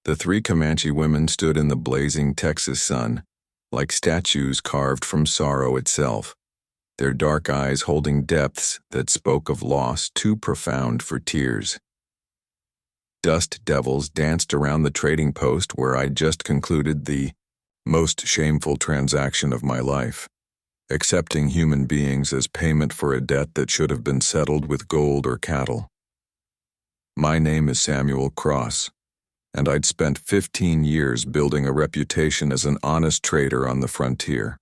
The three Comanche women stood in the blazing Texas sun, like statues carved from sorrow itself, their dark eyes holding depths that spoke of loss too profound for tears. Dust devils danced around the trading post where I'd just concluded the most shameful transaction of my life, accepting human beings as payment for a debt that should have been settled with gold or cattle. My name is Samuel Cross, and I'd spent 15 years building a reputation as an honest trader on the frontier.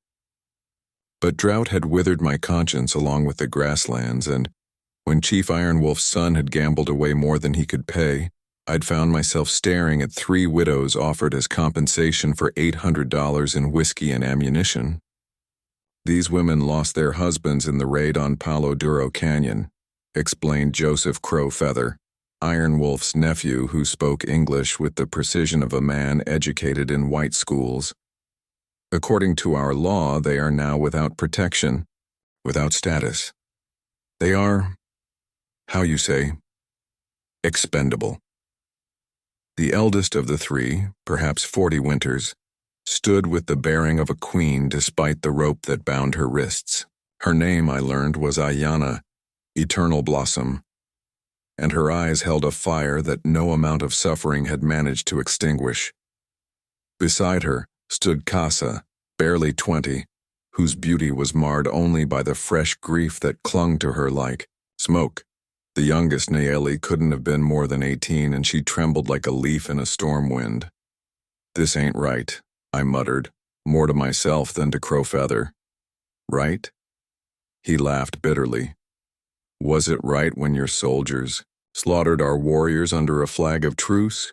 But drought had withered my conscience along with the grasslands, and when Chief Iron Wolf's son had gambled away more than he could pay, I'd found myself staring at 3 widows offered as compensation for $800 in whiskey and ammunition. These women lost their husbands in the raid on Palo Duro Canyon, explained Joseph Crowfeather, Iron Wolf's nephew who spoke English with the precision of a man educated in white schools. According to our law, they are now without protection, without status. They are, how you say, expendable. The eldest of the 3, perhaps 40 winters, stood with the bearing of a queen despite the rope that bound her wrists. Her name, I learned, was Ayanna, Eternal Blossom, and her eyes held a fire that no amount of suffering had managed to extinguish. Beside her stood Casa, barely 20, whose beauty was marred only by the fresh grief that clung to her like smoke. The youngest Nayeli couldn't have been more than 18, and she trembled like a leaf in a storm wind. "This ain't right," I muttered, more to myself than to Crowfeather. "Right?" He laughed bitterly. "Was it right when your soldiers slaughtered our warriors under a flag of truce?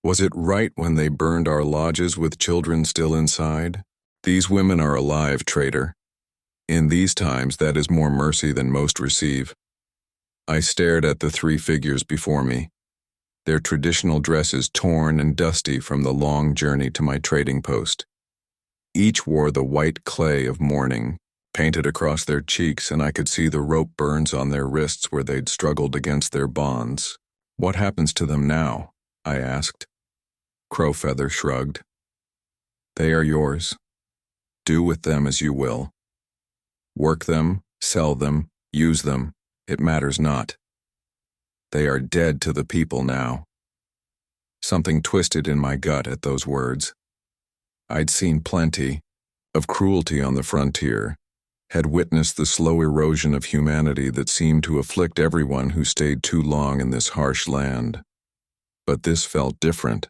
Was it right when they burned our lodges with children still inside? These women are alive, traitor. In these times, that is more mercy than most receive." I stared at the 3 figures before me, their traditional dresses torn and dusty from the long journey to my trading post. Each wore the white clay of mourning, painted across their cheeks, and I could see the rope burns on their wrists where they'd struggled against their bonds. "What happens to them now?" I asked. Crowfeather shrugged. "They are yours. Do with them as you will. Work them, sell them, use them. It matters not. They are dead to the people now." Something twisted in my gut at those words. I'd seen plenty of cruelty on the frontier, had witnessed the slow erosion of humanity that seemed to afflict everyone who stayed too long in this harsh land. But this felt different.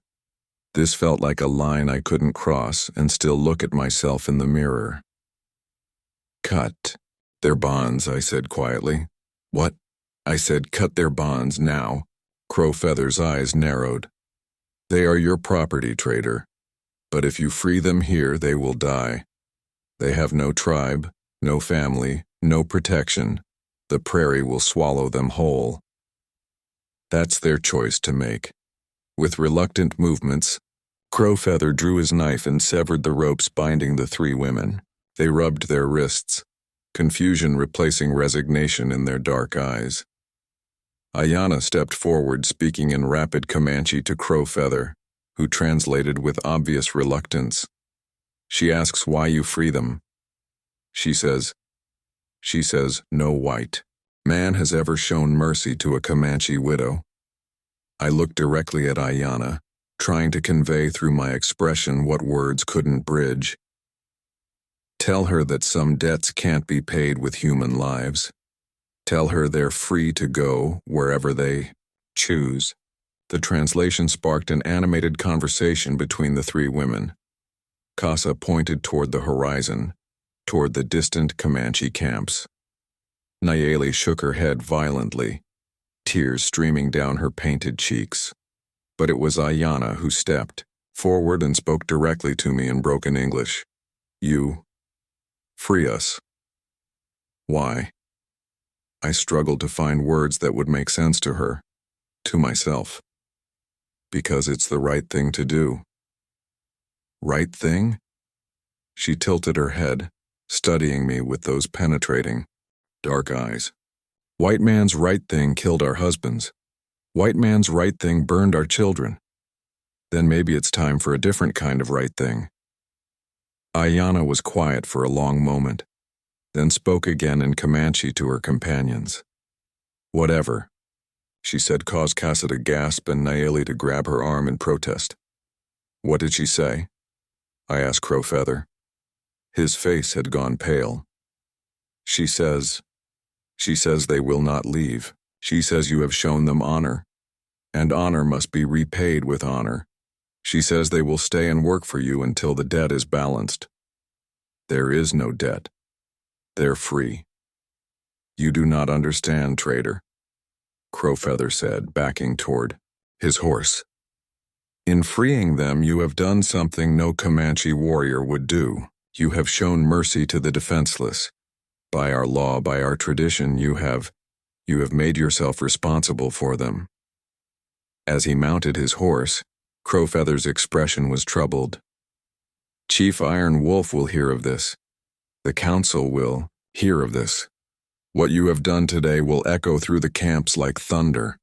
This felt like a line I couldn't cross and still look at myself in the mirror. "Cut their bonds," I said quietly. "What?" I said, "Cut their bonds now." Crowfeather's eyes narrowed. "They are your property, traitor. But if you free them here, they will die. They have no tribe, no family, no protection. The prairie will swallow them whole. That's their choice to make." With reluctant movements, Crowfeather drew his knife and severed the ropes binding the 3 women. They rubbed their wrists, confusion replacing resignation in their dark eyes. Ayanna stepped forward, speaking in rapid Comanche to Crowfeather, who translated with obvious reluctance. She asks why you free them. She says, "No white man has ever shown mercy to a Comanche widow." I looked directly at Ayanna, trying to convey through my expression what words couldn't bridge. "Tell her that some debts can't be paid with human lives. Tell her they're free to go wherever they choose." The translation sparked an animated conversation between the 3 women. Casa pointed toward the horizon, toward the distant Comanche camps. Nayeli shook her head violently, tears streaming down her painted cheeks. But it was Ayanna who stepped forward and spoke directly to me in broken English. "You free us." "Why?" I struggled to find words that would make sense to her, to myself. "Because it's the right thing to do." "Right thing?" She tilted her head, studying me with those penetrating, dark eyes. "White man's right thing killed our husbands. White man's right thing burned our children. Then maybe it's time for a different kind of right thing. Ayana was quiet for a long moment, then spoke again in Comanche to her companions. Whatever, she said, caused Casa to gasp and Nayeli to grab her arm in protest. What did she say? I asked Crowfeather. His face had gone pale. She says they will not leave. She says you have shown them honor, and honor must be repaid with honor. She says they will stay and work for you until the debt is balanced. There is no debt. They're free. You do not understand, traitor, Crowfeather said, backing toward his horse. In freeing them, you have done something no Comanche warrior would do. You have shown mercy to the defenseless. By our law, by our tradition, you have made yourself responsible for them. As he mounted his horse, Crowfeather's expression was troubled. Chief Iron Wolf will hear of this. The council will hear of this. What you have done today will echo through the camps like thunder.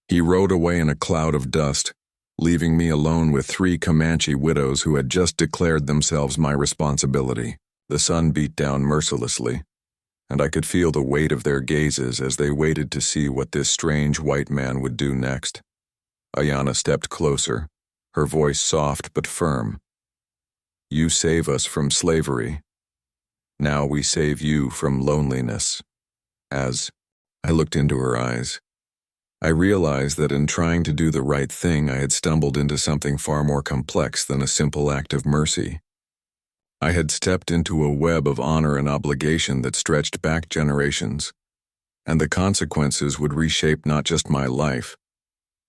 He rode away in a cloud of dust, leaving me alone with 3 Comanche widows who had just declared themselves my responsibility. The sun beat down mercilessly, and I could feel the weight of their gazes as they waited to see what this strange white man would do next. Ayana stepped closer, her voice soft but firm. You save us from slavery. Now we save you from loneliness. As I looked into her eyes, I realized that in trying to do the right thing, I had stumbled into something far more complex than a simple act of mercy. I had stepped into a web of honor and obligation that stretched back generations, and the consequences would reshape not just my life,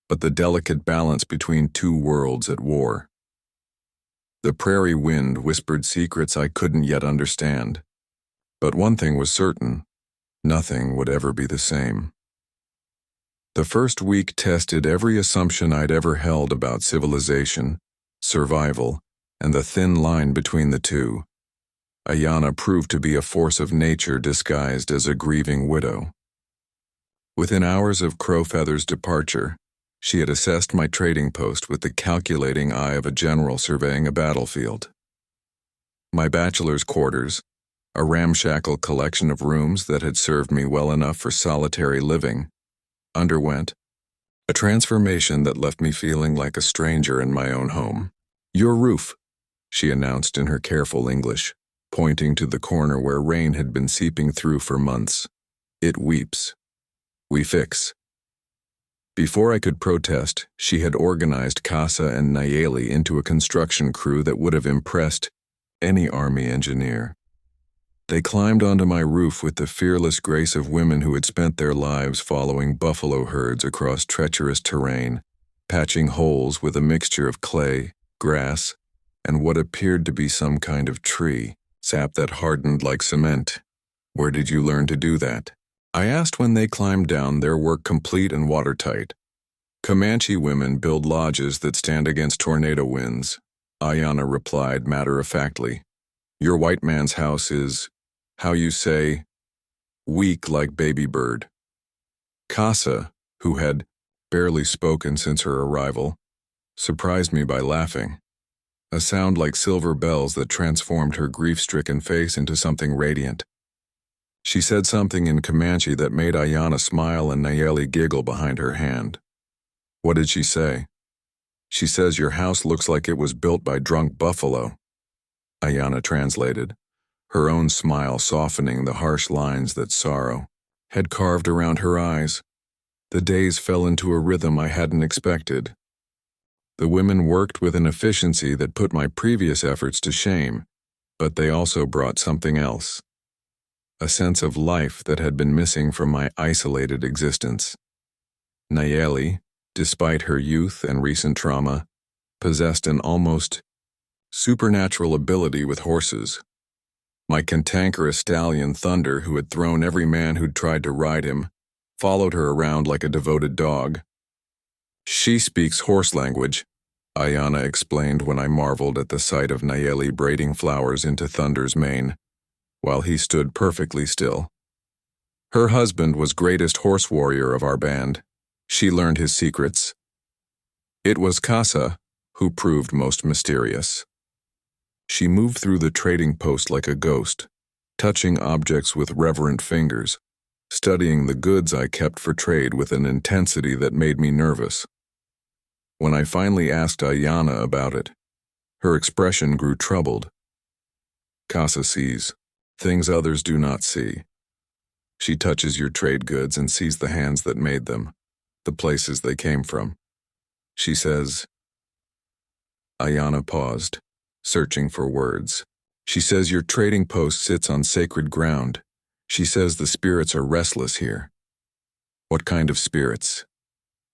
but the delicate balance between 2 worlds at war. The prairie wind whispered secrets I couldn't yet understand, but one thing was certain: nothing would ever be the same. The first week tested every assumption I'd ever held about civilization, survival, and the thin line between the two. Ayana proved to be a force of nature disguised as a grieving widow. Within hours of Crowfeather's departure, she had assessed my trading post with the calculating eye of a general surveying a battlefield. My bachelor's quarters, a ramshackle collection of rooms that had served me well enough for solitary living, underwent a transformation that left me feeling like a stranger in my own home. Your roof, she announced in her careful English, pointing to the corner where rain had been seeping through for months. It weeps. We fix. Before I could protest, she had organized Casa and Nayeli into a construction crew that would have impressed any army engineer. They climbed onto my roof with the fearless grace of women who had spent their lives following buffalo herds across treacherous terrain, patching holes with a mixture of clay, grass, and what appeared to be some kind of tree, sap that hardened like cement. Where did you learn to do that? I asked when they climbed down, their work complete and watertight. Comanche women build lodges that stand against tornado winds, Ayana replied matter-of-factly. Your white man's house is, how you say, weak like baby bird. Casa, who had barely spoken since her arrival, surprised me by laughing, a sound like silver bells that transformed her grief-stricken face into something radiant. She said something in Comanche that made Ayana smile and Nayeli giggle behind her hand. What did she say? She says your house looks like it was built by drunk buffalo. Ayana translated, her own smile softening the harsh lines that sorrow had carved around her eyes. The days fell into a rhythm I hadn't expected. The women worked with an efficiency that put my previous efforts to shame, but they also brought something else. A sense of life that had been missing from my isolated existence. Nayeli, despite her youth and recent trauma, possessed an almost supernatural ability with horses. My cantankerous stallion Thunder, who had thrown every man who'd tried to ride him, followed her around like a devoted dog. She speaks horse language, Ayana explained when I marveled at the sight of Nayeli braiding flowers into Thunder's mane, while he stood perfectly still. Her husband was greatest horse warrior of our band. She learned his secrets. It was Casa who proved most mysterious. She moved through the trading post like a ghost, touching objects with reverent fingers, studying the goods I kept for trade with an intensity that made me nervous. When I finally asked Ayana about it, her expression grew troubled. Casa sees things others do not see. She touches your trade goods and sees the hands that made them, the places they came from. She says, Ayana paused, searching for words. She says your trading post sits on sacred ground. She says the spirits are restless here. What kind of spirits?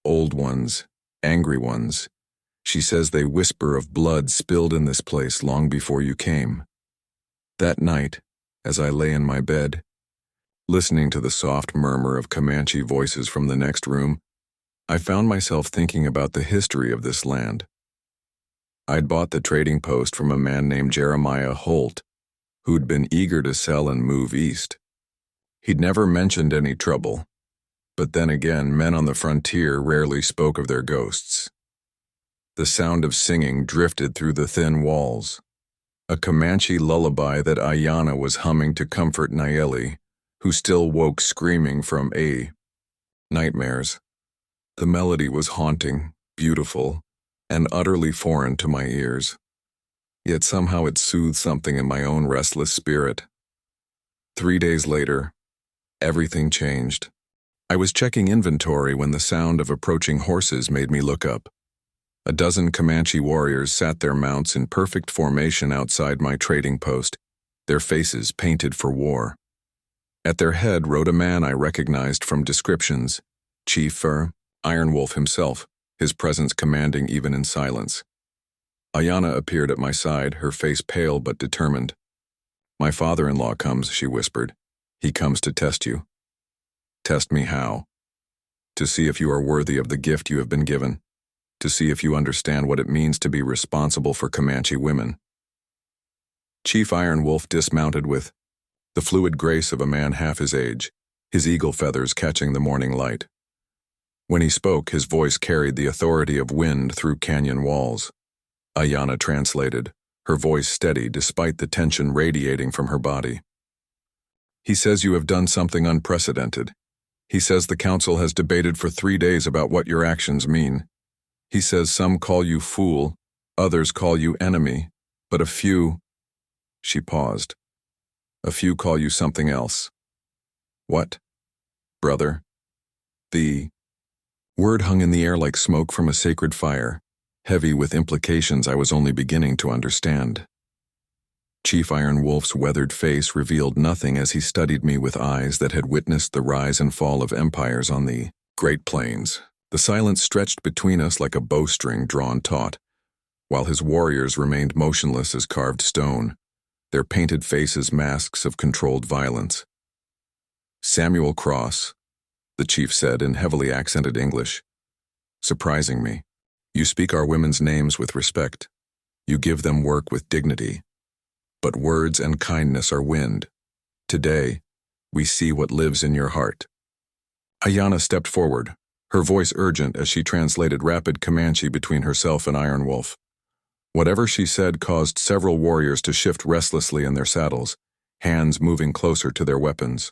Old ones, angry ones. She says they whisper of blood spilled in this place long before you came. That night, as I lay in my bed, listening to the soft murmur of Comanche voices from the next room, I found myself thinking about the history of this land. I'd bought the trading post from a man named Jeremiah Holt, who'd been eager to sell and move east. He'd never mentioned any trouble, but then again, men on the frontier rarely spoke of their ghosts. The sound of singing drifted through the thin walls, a Comanche lullaby that Ayana was humming to comfort Nayeli, who still woke screaming from nightmares. The melody was haunting, beautiful, and utterly foreign to my ears. Yet somehow it soothed something in my own restless spirit. 3 days later, everything changed. I was checking inventory when the sound of approaching horses made me look up. A dozen Comanche warriors sat their mounts in perfect formation outside my trading post, their faces painted for war. At their head rode a man I recognized from descriptions, Chief Iron Wolf himself, his presence commanding even in silence. Ayana appeared at my side, her face pale but determined. My father-in-law comes, she whispered. He comes to test you. Test me how? To see if you are worthy of the gift you have been given. To see if you understand what it means to be responsible for Comanche women. Chief Iron Wolf dismounted with the fluid grace of a man half his age, his eagle feathers catching the morning light. When he spoke, his voice carried the authority of wind through canyon walls. Ayana translated, her voice steady despite the tension radiating from her body. He says you have done something unprecedented. He says the council has debated for 3 days about what your actions mean. He says some call you fool, others call you enemy, but a few— She paused. A few call you something else. What? Brother? The word hung in the air like smoke from a sacred fire, heavy with implications I was only beginning to understand. Chief Iron Wolf's weathered face revealed nothing as he studied me with eyes that had witnessed the rise and fall of empires on the Great Plains. The silence stretched between us like a bowstring drawn taut, while his warriors remained motionless as carved stone, their painted faces masks of controlled violence. Samuel Cross, the chief said in heavily accented English, surprising me. You speak our women's names with respect. You give them work with dignity. But words and kindness are wind. Today, we see what lives in your heart. Ayana stepped forward, her voice urgent as she translated rapid Comanche between herself and Iron Wolf. Whatever she said caused several warriors to shift restlessly in their saddles, hands moving closer to their weapons.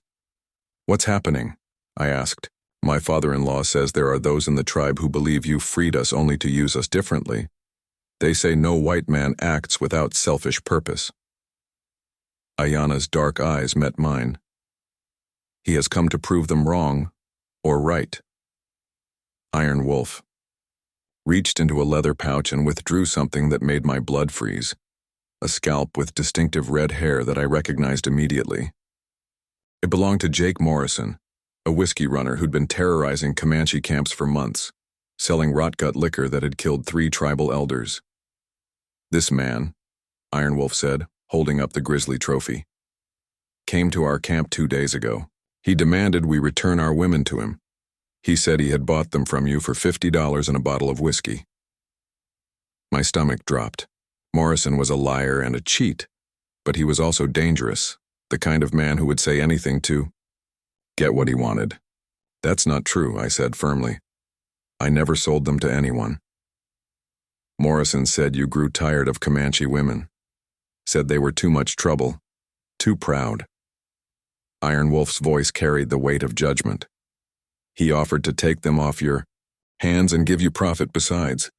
What's happening? I asked. My father-in-law says there are those in the tribe who believe you freed us only to use us differently. They say no white man acts without selfish purpose. Ayana's dark eyes met mine. He has come to prove them wrong, or right. Iron Wolf reached into a leather pouch and withdrew something that made my blood freeze, a scalp with distinctive red hair that I recognized immediately. It belonged to Jake Morrison, a whiskey runner who'd been terrorizing Comanche camps for months, selling rot-gut liquor that had killed 3 tribal elders. This man, Iron Wolf said, holding up the grisly trophy, came to our camp 2 days ago. He demanded we return our women to him. He said he had bought them from you for $50 and a bottle of whiskey. My stomach dropped. Morrison was a liar and a cheat, but he was also dangerous, the kind of man who would say anything to get what he wanted. That's not true, I said firmly. I never sold them to anyone. Morrison said you grew tired of Comanche women. Said they were too much trouble. Too proud. Iron Wolf's voice carried the weight of judgment. He offered to take them off your hands and give you profit besides.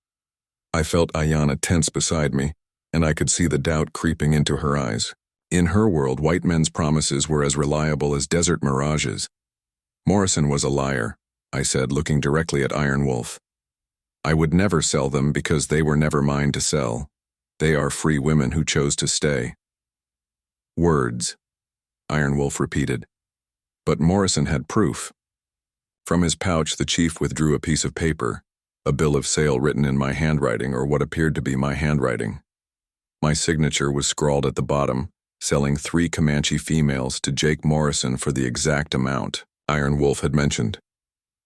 I felt Ayanna tense beside me, and I could see the doubt creeping into her eyes. In her world, white men's promises were as reliable as desert mirages. Morrison was a liar, I said, looking directly at Iron Wolf. I would never sell them because they were never mine to sell. They are free women who chose to stay. Words, Iron Wolf repeated. But Morrison had proof. From his pouch, the chief withdrew a piece of paper, a bill of sale written in my handwriting, or what appeared to be my handwriting. My signature was scrawled at the bottom, selling 3 Comanche females to Jake Morrison for the exact amount Iron Wolf had mentioned.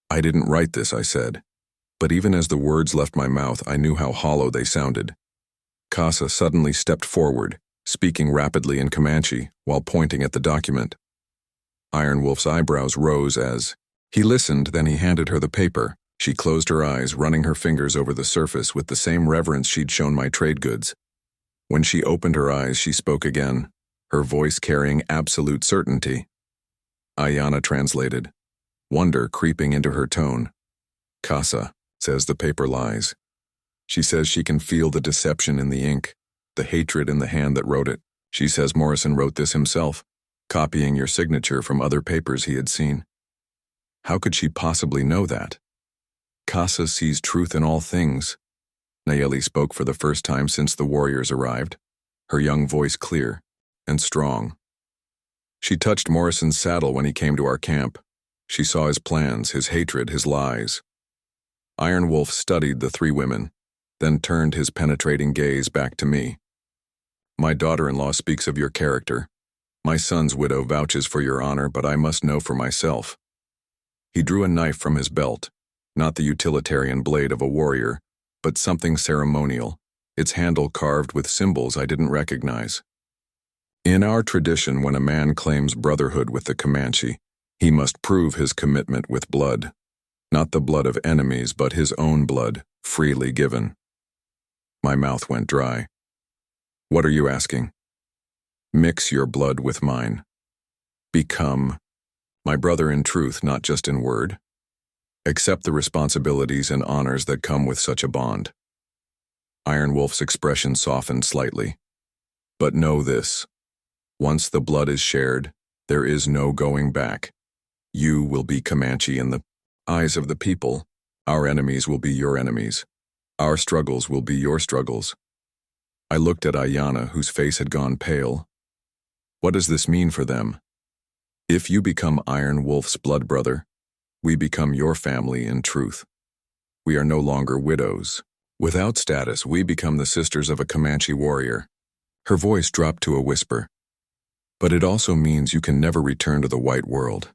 I didn't write this, I said, but even as the words left my mouth, I knew how hollow they sounded. Casa suddenly stepped forward, speaking rapidly in Comanche while pointing at the document. Iron Wolf's eyebrows rose as he listened, then he handed her the paper. She closed her eyes, running her fingers over the surface with the same reverence she'd shown my trade goods. When she opened her eyes, she spoke again, her voice carrying absolute certainty. Ayanna translated, wonder creeping into her tone. Casa says the paper lies. She says she can feel the deception in the ink, the hatred in the hand that wrote it. She says Morrison wrote this himself, copying your signature from other papers he had seen. How could she possibly know that? Casa sees truth in all things. Nayeli spoke for the first time since the warriors arrived, her young voice clear and strong. She touched Morrison's saddle when he came to our camp. She saw his plans, his hatred, his lies. Iron Wolf studied the 3 women, then turned his penetrating gaze back to me. My daughter-in-law speaks of your character. My son's widow vouches for your honor, but I must know for myself. He drew a knife from his belt, not the utilitarian blade of a warrior, but something ceremonial, its handle carved with symbols I didn't recognize. In our tradition, when a man claims brotherhood with the Comanche, he must prove his commitment with blood, not the blood of enemies, but his own blood, freely given. My mouth went dry. What are you asking? Mix your blood with mine. Become my brother in truth, not just in word. Accept the responsibilities and honors that come with such a bond. Iron Wolf's expression softened slightly. But know this. Once the blood is shared, there is no going back. You will be Comanche in the eyes of the people. Our enemies will be your enemies. Our struggles will be your struggles. I looked at Ayanna, whose face had gone pale. What does this mean for them? If you become Iron Wolf's blood brother, we become your family in truth. We are no longer widows. Without status, we become the sisters of a Comanche warrior. Her voice dropped to a whisper. But it also means you can never return to the white world.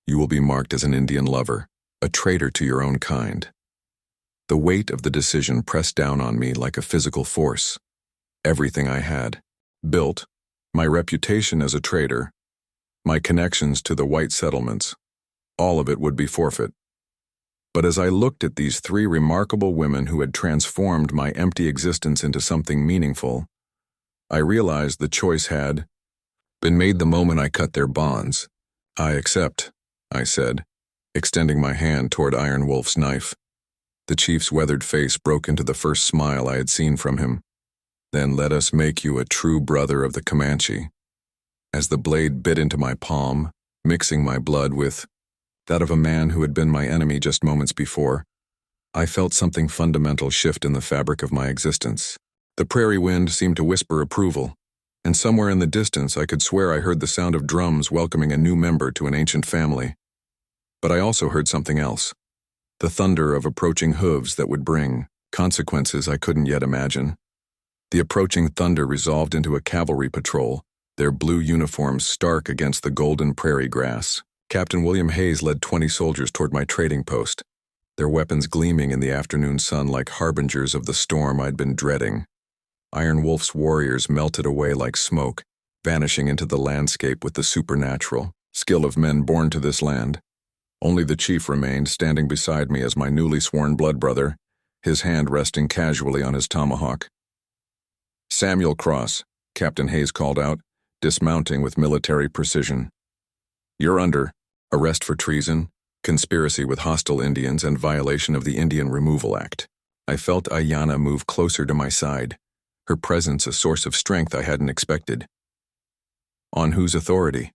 You will be marked as an Indian lover, a traitor to your own kind. The weight of the decision pressed down on me like a physical force. Everything I had, built, my reputation as a traitor, my connections to the white settlements, all of it would be forfeit. But as I looked at these 3 remarkable women who had transformed my empty existence into something meaningful, I realized the choice had been made the moment I cut their bonds. I accept, I said, extending my hand toward Iron Wolf's knife. The chief's weathered face broke into the first smile I had seen from him. Then let us make you a true brother of the Comanche. As the blade bit into my palm, mixing my blood with that of a man who had been my enemy just moments before, I felt something fundamental shift in the fabric of my existence. The prairie wind seemed to whisper approval, and somewhere in the distance I could swear I heard the sound of drums welcoming a new member to an ancient family. But I also heard something else, the thunder of approaching hooves that would bring consequences I couldn't yet imagine. The approaching thunder resolved into a cavalry patrol, their blue uniforms stark against the golden prairie grass. Captain William Hayes led 20 soldiers toward my trading post, their weapons gleaming in the afternoon sun like harbingers of the storm I'd been dreading. Iron Wolf's warriors melted away like smoke, vanishing into the landscape with the supernatural skill of men born to this land. Only the chief remained, standing beside me as my newly sworn blood brother, his hand resting casually on his tomahawk. "Samuel Cross," Captain Hayes called out, dismounting with military precision. "You're under arrest for treason, conspiracy with hostile Indians, and violation of the Indian Removal Act." I felt Ayanna move closer to my side, her presence a source of strength I hadn't expected. "On whose authority?"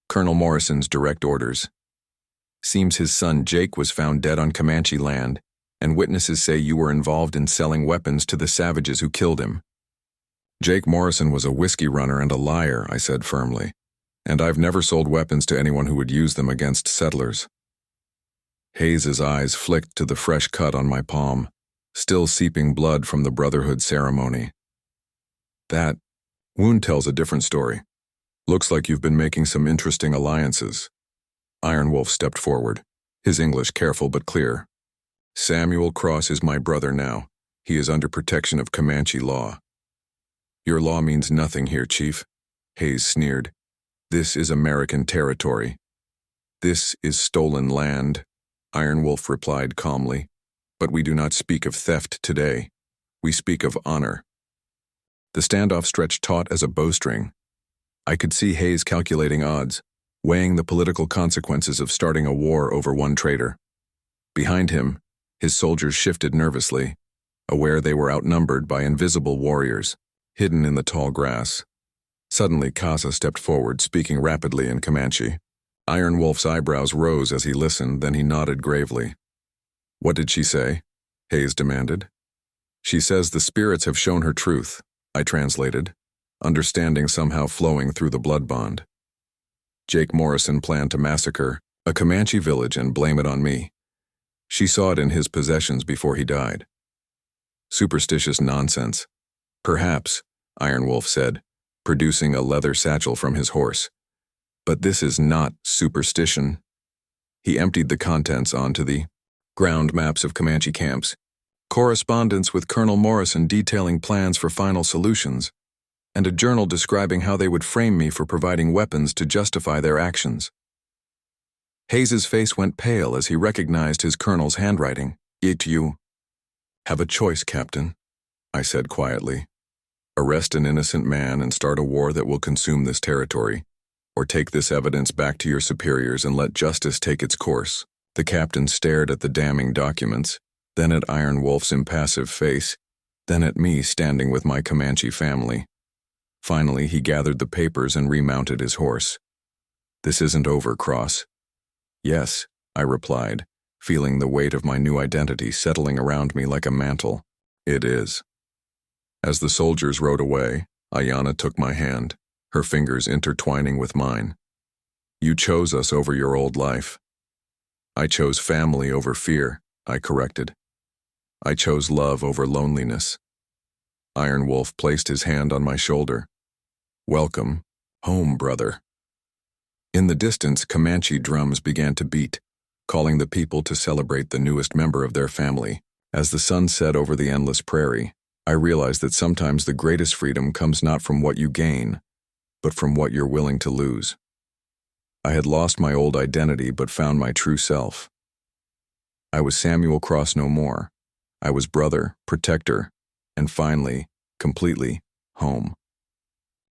"Colonel Morrison's direct orders. Seems his son Jake was found dead on Comanche land, and witnesses say you were involved in selling weapons to the savages who killed him." "Jake Morrison was a whiskey runner and a liar," I said firmly, "and I've never sold weapons to anyone who would use them against settlers." Hayes's eyes flicked to the fresh cut on my palm, still seeping blood from the Brotherhood ceremony. "That wound tells a different story. Looks like you've been making some interesting alliances." Iron Wolf stepped forward, his English careful but clear. "Samuel Cross is my brother now. He is under protection of Comanche law." "Your law means nothing here, Chief," Hayes sneered. "This is American territory." "This is stolen land," Iron Wolf replied calmly. "But we do not speak of theft today. We speak of honor." The standoff stretched taut as a bowstring. I could see Hayes calculating odds, weighing the political consequences of starting a war over one traitor. Behind him, his soldiers shifted nervously, aware they were outnumbered by invisible warriors, hidden in the tall grass. Suddenly, Casa stepped forward, speaking rapidly in Comanche. Iron Wolf's eyebrows rose as he listened, then he nodded gravely. "What did she say?" Hayes demanded. "She says the spirits have shown her truth," I translated, understanding somehow flowing through the blood bond. "Jake Morrison planned to massacre a Comanche village and blame it on me. She saw it in his possessions before he died." "Superstitious nonsense." "Perhaps," Iron Wolf said, producing a leather satchel from his horse. "But this is not superstition." He emptied the contents onto the ground maps of Comanche camps, correspondence with Colonel Morrison detailing plans for final solutions, and a journal describing how they would frame me for providing weapons to justify their actions. Hayes's face went pale as he recognized his colonel's handwriting. "You have a choice, Captain," I said quietly. "Arrest an innocent man and start a war that will consume this territory, or take this evidence back to your superiors and let justice take its course." The captain stared at the damning documents, then at Iron Wolf's impassive face, then at me standing with my Comanche family. Finally, he gathered the papers and remounted his horse. "This isn't over, Cross." "Yes," I replied, feeling the weight of my new identity settling around me like a mantle. "It is." As the soldiers rode away, Ayanna took my hand, her fingers intertwining with mine. "You chose us over your old life." "I chose family over fear," I corrected. "I chose love over loneliness." Iron Wolf placed his hand on my shoulder. "Welcome home, brother." In the distance, Comanche drums began to beat, calling the people to celebrate the newest member of their family. As the sun set over the endless prairie, I realized that sometimes the greatest freedom comes not from what you gain, but from what you're willing to lose. I had lost my old identity but found my true self. I was Samuel Cross no more. I was brother, protector, and finally, completely, home.